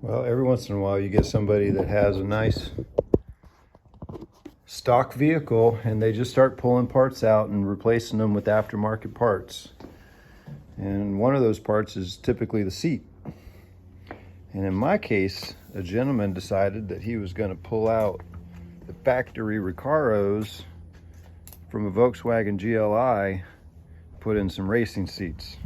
Well, every once in a while you get somebody that has a nice stock vehicle and they just start pulling parts out and replacing them with aftermarket parts. And one of those parts is typically the seat. And in my case, a gentleman decided that he was going to pull out the factory RECAROs from a Volkswagen GLI, put in some racing seats.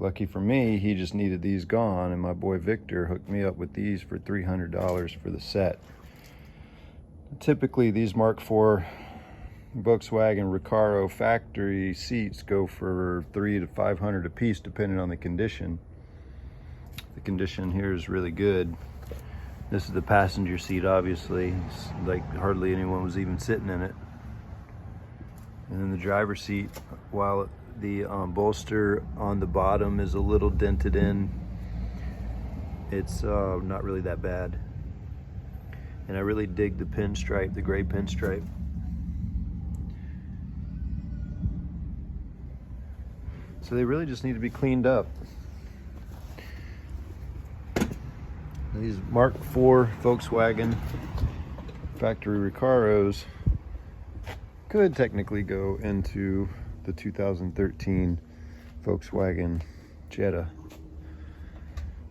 Lucky for me, he just needed these gone, and my boy Victor hooked me up with these for $300 for the set. Typically, these Mark IV Volkswagen RECARO factory seats go for $300 to $500 a piece, depending on the condition. The condition here is really good. This is the passenger seat, obviously. It's like hardly anyone was even sitting in it. And then the driver's seat, while the bolster on the bottom is a little dented in, it's not really that bad. And I really dig the pinstripe, the gray pinstripe. So they really just need to be cleaned up. These Mark IV Volkswagen factory RECAROs could technically go into the 2013 Volkswagen Jetta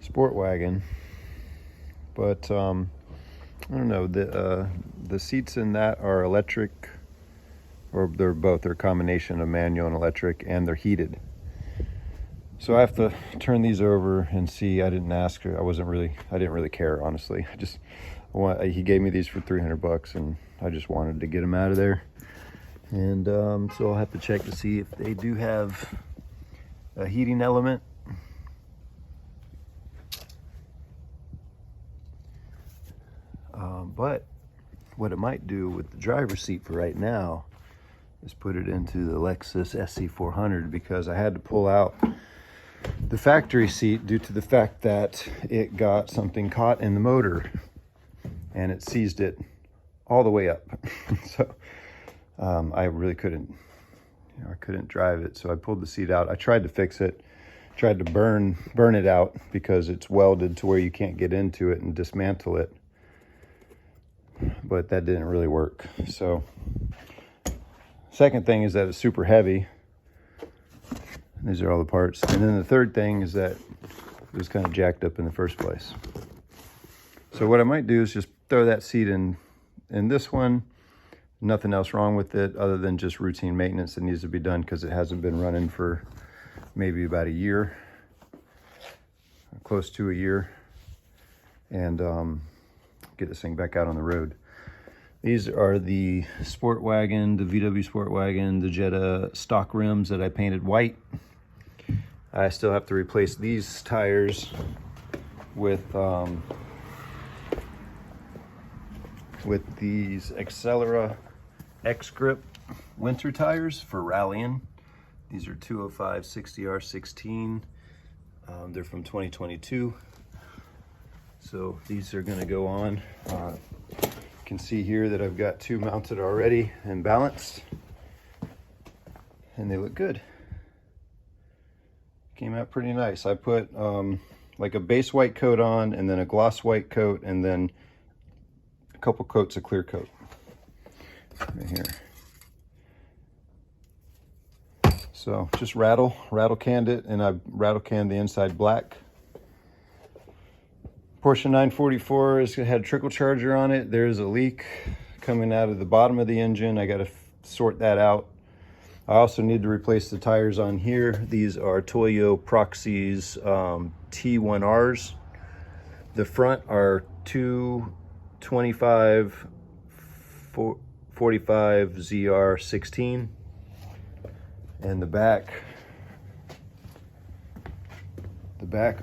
Sportwagon, but I don't know, the seats in that are electric, or they're both, they're a combination of manual and electric, and they're heated. So I have to turn these over and see. I didn't ask her. I didn't really care, honestly. He gave me these for $300 and I just wanted to get them out of there. And so I'll have to check to see if they do have a heating element. But what it might do with the driver's seat for right now is put it into the Lexus SC400, because I had to pull out the factory seat due to the fact that it got something caught in the motor and it seized it all the way up. So I really couldn't, I couldn't drive it. So I pulled the seat out. I tried to fix it, tried to burn it out, because it's welded to where you can't get into it and dismantle it. But that didn't really work. So second thing is that it's super heavy. These are all the parts. And then the third thing is that it was kind of jacked up in the first place. So what I might do is just throw that seat in this one. Nothing else wrong with it other than just routine maintenance that needs to be done, because it hasn't been running for maybe about a year, close to a year, and get this thing back out on the road. These are the Sportwagon, the VW Sportwagon, the Jetta stock rims that I painted white. I still have to replace these tires with these Accelera X-Grip winter tires for rallying. These are 205 60R16. They're from 2022. So these are going to go on. You can see here that I've got two mounted already and balanced, and they look good. Came out pretty nice. I put like a base white coat on, and then a gloss white coat, and then a couple coats of clear coat right here. So just rattle canned it, and I rattle canned the inside black. Porsche 944 has had a trickle charger on it. There's a leak coming out of the bottom of the engine. I got to sort that out. I also need to replace the tires on here. These are Toyo Proxes T1Rs. The front are 225 45 ZR16, and the back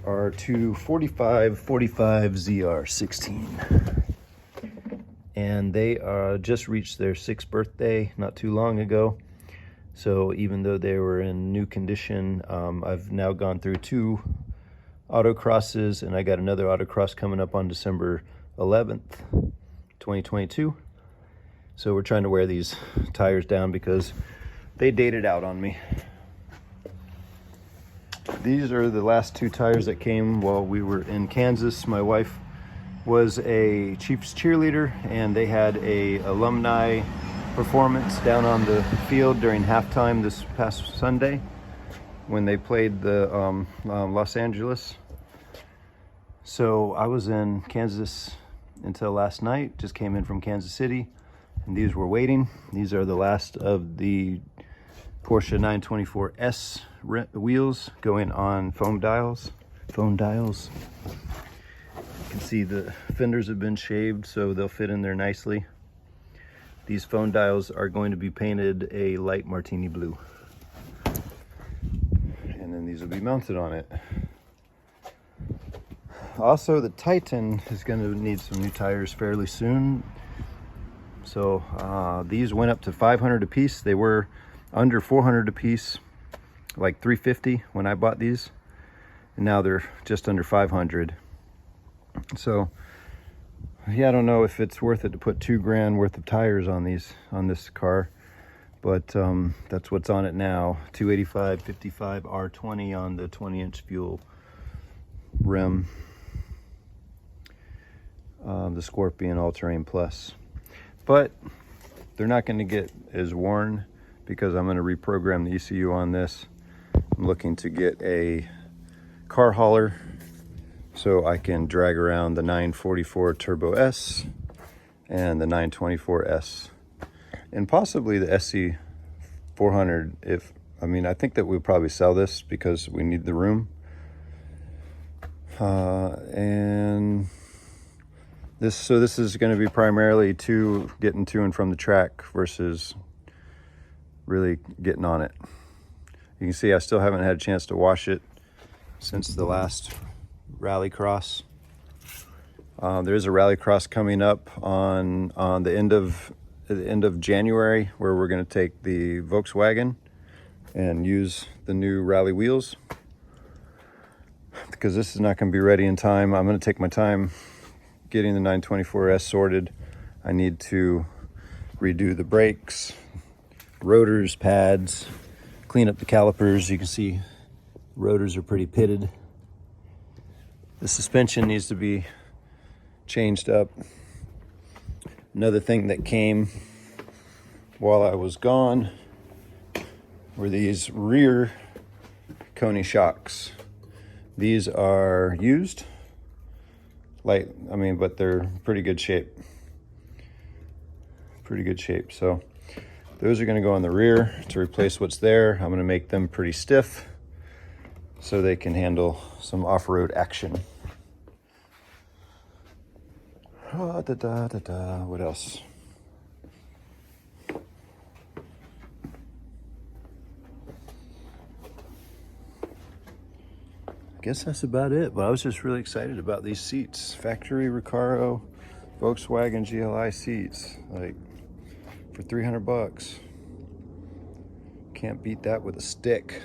are 245 45 ZR16. And they just reached their 6th birthday not too long ago. So even though they were in new condition, I've now gone through 2 autocrosses, and I got another autocross coming up on December 11th, 2022. So we're trying to wear these tires down because they dated out on me. These are the last 2 tires that came while we were in Kansas. My wife was a Chiefs cheerleader, and they had a alumni performance down on the field during halftime this past Sunday when they played the Los Angeles. So I was in Kansas until last night, just came in from Kansas City, and these were waiting. These are the last of the Porsche 924S wheels going on foam dials. You can see the fenders have been shaved, so they'll fit in there nicely. These foam dials are going to be painted a light martini blue. And then these will be mounted on it. Also, the Titan is going to need some new tires fairly soon. So these went up to 500 a piece. They were under 400 a piece, like 350 when I bought these. And now they're just under 500. So yeah, I don't know if it's worth it to put $2,000 worth of tires on this car, but that's what's on it now. 285 55 R20 on the 20-inch fuel rim. The Scorpion All-Terrain Plus, but they're not going to get as worn because I'm going to reprogram the ECU on this. I'm looking to get a car hauler so I can drag around the 944 Turbo S and the 924S and possibly the SC400. I think that we'll probably sell this because we need the room. And this is going to be primarily getting to and from the track versus really getting on it. You can see I still haven't had a chance to wash it since the last rallycross. There is a rallycross coming up on the end of January where we're going to take the Volkswagen and use the new rally wheels, because this is not going to be ready in time. I'm going to take my time getting the 924S sorted. I need to redo the brakes, rotors, pads, clean up the calipers. You can see rotors are pretty pitted. The suspension needs to be changed up. Another thing that came while I was gone were these rear Coney shocks. These are used, but they're pretty good shape. So those are going to go on the rear to replace what's there. I'm going to make them pretty stiff so they can handle some off-road action. What else? I guess that's about it, but I was just really excited about these seats. Factory RECARO Volkswagen GLI seats, like for $300. Can't beat that with a stick.